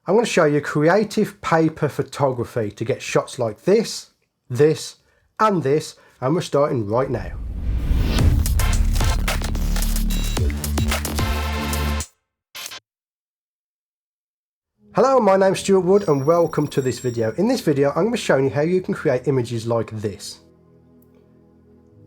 I'm going to show you creative paper photography to get shots like this, this and this, and we're starting right now. Hello, my name's Stewart Wood and welcome to this video. In this video I'm going to be showing you how you can create images like this.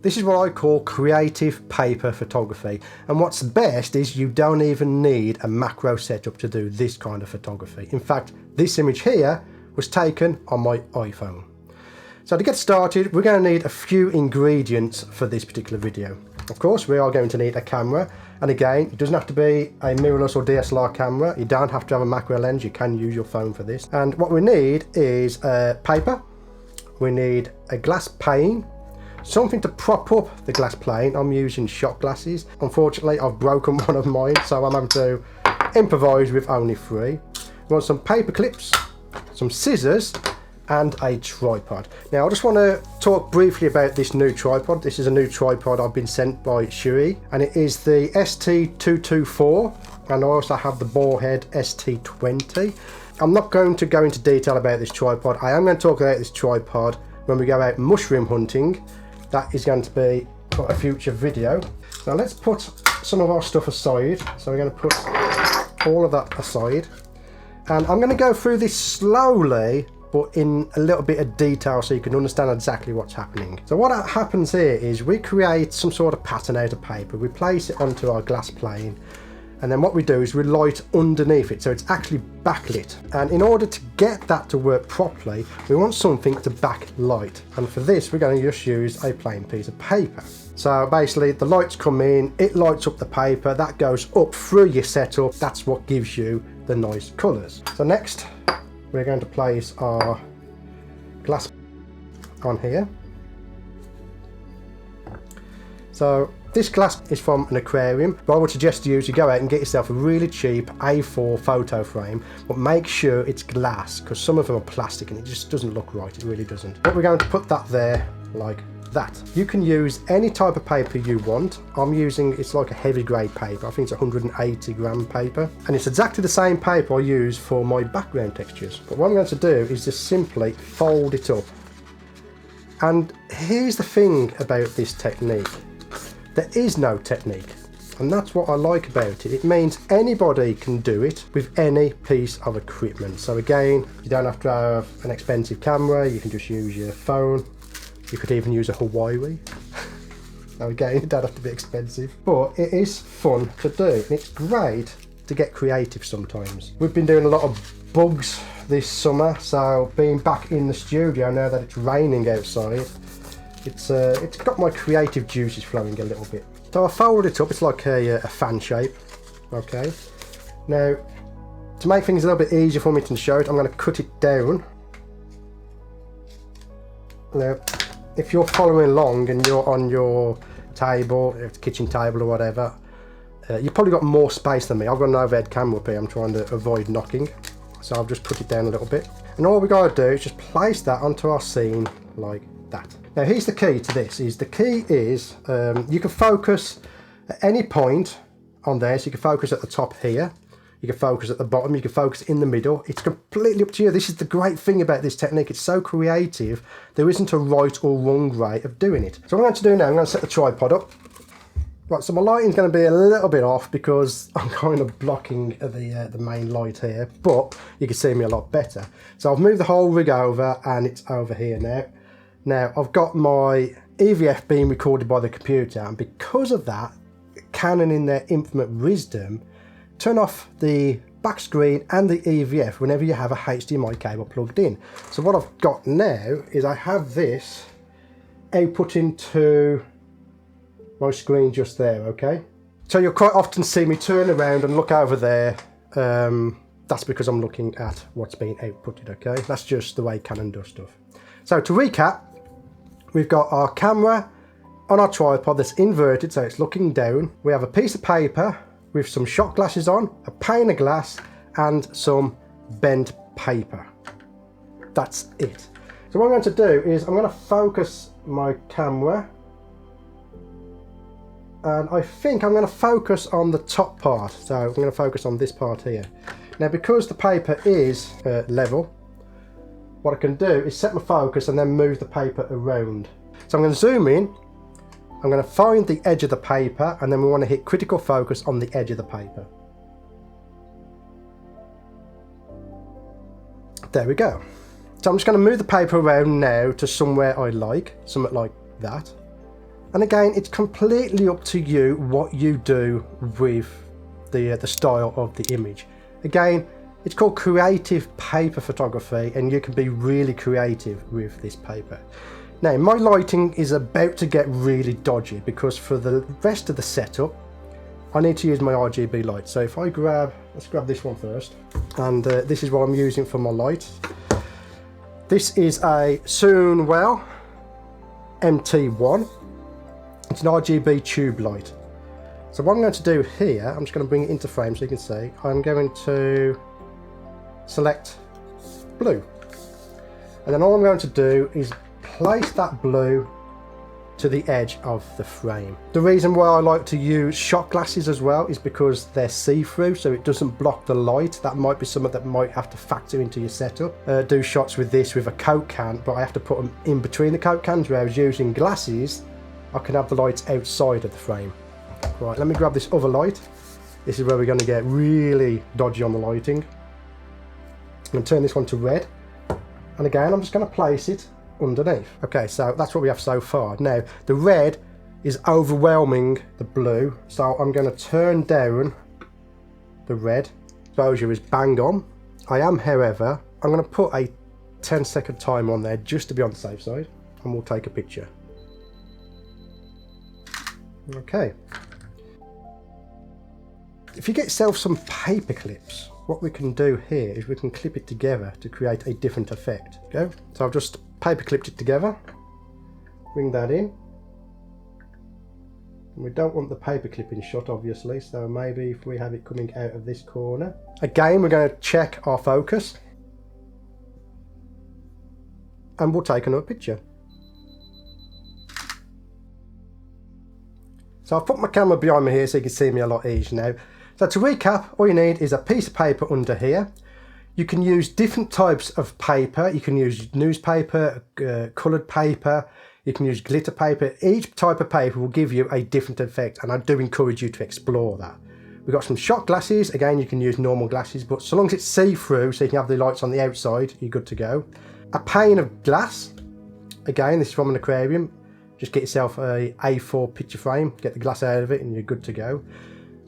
This is what I call creative paper photography, and what's best is you don't even need a macro setup to do this kind of photography. In fact, this image here was taken on my iPhone. So to get started, we're going to need a few ingredients for this particular video. Of course, we are going to need a camera, and again, it doesn't have to be a mirrorless or DSLR camera. You don't have to have a macro lens, you can use your phone for this. And what we need is paper, we need a glass pane, something to prop up the glass plane. I'm using shot glasses. Unfortunately, I've broken one of mine, so I'm having to improvise with only 3. We want some paper clips, some scissors, and a tripod. Now I just want to talk briefly about this new tripod. This is a new tripod I've been sent by Stewart, and it is the ST224, and I also have the Borehead ST20. I'm not going to go into detail about this tripod. I am going to talk about this tripod when we go out mushroom hunting. That is going to be a future video. Now let's put some of our stuff aside. So we're going to put all of that aside, and I'm going to go through this slowly but in a little bit of detail so you can understand exactly what's happening. So what happens here is we create some sort of pattern out of paper, we place it onto our glass plane, and then what we do is we light underneath it so it's actually backlit. And in order to get that to work properly, we want something to backlight, and for this we're going to just use a plain piece of paper. So basically the lights come in, it lights up the paper, that goes up through your setup, that's what gives you the nice colours. So next we're going to place our glass on here. So this glass is from an aquarium, but I would suggest you go out and get yourself a really cheap A4 photo frame, but make sure it's glass, because some of them are plastic and it just doesn't look right, it really doesn't. But we're going to put that there like that. You can use any type of paper you want. I'm using, it's like a heavy grade paper, I think it's 180 gram paper, and it's exactly the same paper I use for my background textures. But what I'm going to do is just simply fold it up. And here's the thing about this technique, there is no technique, and that's what I like about it. It means anybody can do it with any piece of equipment. So again, you don't have to have an expensive camera, you can just use your phone. You could even use a Hawaii. Now again, it don't have to be expensive, but it is fun to do, and it's great to get creative sometimes. We've been doing a lot of bugs this summer, so being back in the studio now that it's raining outside, it's got my creative juices flowing a little bit. So I fold it up, it's like a fan shape, okay? Now, to make things a little bit easier for me to show it, I'm going to cut it down. Now, if you're following along and you're on your table, kitchen table or whatever, you've probably got more space than me. I've got an overhead camera up here, I'm trying to avoid knocking, so I've just put it down a little bit. And all we got to do is just place that onto our scene like that. Now here's the key to this, you can focus at any point on there, so you can focus at the top here, you can focus at the bottom, you can focus in the middle. It's completely up to you. This is the great thing about this technique. It's so creative. There isn't a right or wrong way of doing it. So what I'm going to do now, I'm going to set the tripod up. Right, so my lighting's going to be a little bit off because I'm kind of blocking the main light here, but you can see me a lot better. So I've moved the whole rig over and it's over here now. Now I've got my EVF being recorded by the computer, and because of that, Canon in their infinite wisdom turn off the back screen and the EVF whenever you have a HDMI cable plugged in. So what I've got now is I have this output into my screen just there, okay? So you'll quite often see me turn around and look over there. That's because I'm looking at what's being outputted, okay? That's just the way Canon does stuff. So to recap, we've got our camera on our tripod that's inverted, so it's looking down. We have a piece of paper with some shot glasses on, a pane of glass, and some bent paper. That's it. So what I'm going to do is I'm going to focus my camera, and I think I'm going to focus on the top part. So I'm going to focus on this part here. Now because the paper is level, what I can do is set my focus and then move the paper around. So I'm going to zoom in, I'm going to find the edge of the paper, and then we want to hit critical focus on the edge of the paper. There we go. So I'm just going to move the paper around now to somewhere I like, something like that. And again, it's completely up to you what you do with the style of the image. Again, it's called creative paper photography, and you can be really creative with this paper. Now, my lighting is about to get really dodgy because for the rest of the setup, I need to use my RGB light. So if I let's grab this one first, and this is what I'm using for my light. This is a Stewart MT1. It's an RGB tube light. So what I'm going to do here, I'm just going to bring it into frame so you can see. I'm going to select blue, and then all I'm going to do is place that blue to the edge of the frame. The reason why I like to use shot glasses as well is because they're see-through, so it doesn't block the light. That might be something that might have to factor into your setup. Do shots with this with a Coke can, but I have to put them in between the Coke cans, whereas using glasses I can have the lights outside of the frame. Right, let me grab this other light. This is where we're going to get really dodgy on the lighting. I'm going to turn this one to red, and again I'm just going to place it underneath. Okay, so that's what we have so far. Now the red is overwhelming the blue, so I'm going to turn down the red. Exposure is bang on. I am, however, I'm going to put a 10-second timer on there just to be on the safe side, and we'll take a picture. Okay. If you get yourself some paper clips, what we can do here is we can clip it together to create a different effect. Okay, so I've just paper clipped it together. Bring that in. And we don't want the paper clipping shot, obviously, so maybe if we have it coming out of this corner. Again, we're going to check our focus, and we'll take another picture. So I've put my camera behind me here so you can see me a lot easier now. So to recap, all you need is a piece of paper under here. You can use different types of paper. You can use newspaper, coloured paper, you can use glitter paper. Each type of paper will give you a different effect, and I do encourage you to explore that. We've got some shot glasses. Again, you can use normal glasses, but so long as it's see-through so you can have the lights on the outside, you're good to go. A pane of glass. Again, this is from an aquarium. Just get yourself a A4 picture frame, get the glass out of it, and you're good to go.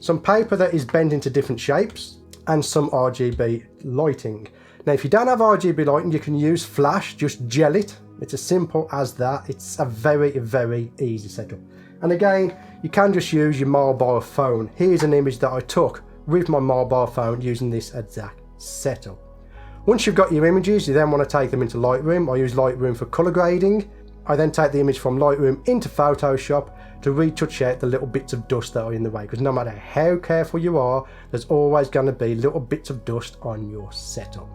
Some paper that is bent into different shapes, and some RGB lighting. Now if you don't have RGB lighting, you can use flash, just gel it. It's as simple as that. It's a very easy setup. And again, you can just use your mobile phone. Here's an image that I took with my mobile phone using this exact setup. Once you've got your images, you then want to take them into Lightroom. I use Lightroom for colour grading. I then take the image from Lightroom into Photoshop to retouch out the little bits of dust that are in the way, because no matter how careful you are, there's always going to be little bits of dust on your setup.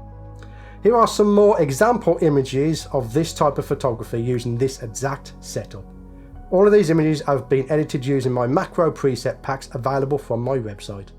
Here are some more example images of this type of photography using this exact setup. All of these images have been edited using my macro preset packs available from my website.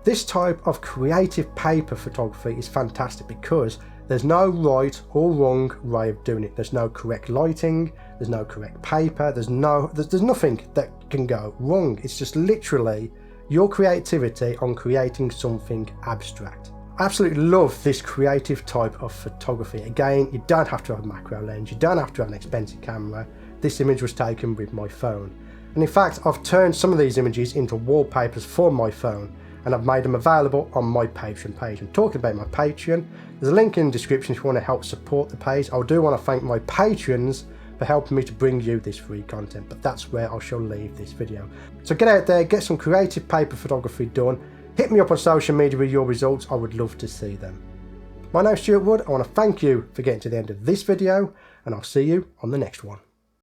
This type of creative paper photography is fantastic because there's no right or wrong way of doing it. There's no correct lighting, there's no correct paper, there's nothing that can go wrong. It's just literally your creativity on creating something abstract. I absolutely love this creative type of photography. Again, you don't have to have a macro lens, you don't have to have an expensive camera. This image was taken with my phone. And in fact, I've turned some of these images into wallpapers for my phone, and I've made them available on my Patreon page. I'm talking about my Patreon. There's a link in the description if you want to help support the page. I do want to thank my patrons for helping me to bring you this free content, but that's where I shall leave this video. So get out there, get some creative paper photography done. Hit me up on social media with your results. I would love to see them. My name's Stewart Wood. I want to thank you for getting to the end of this video, and I'll see you on the next one.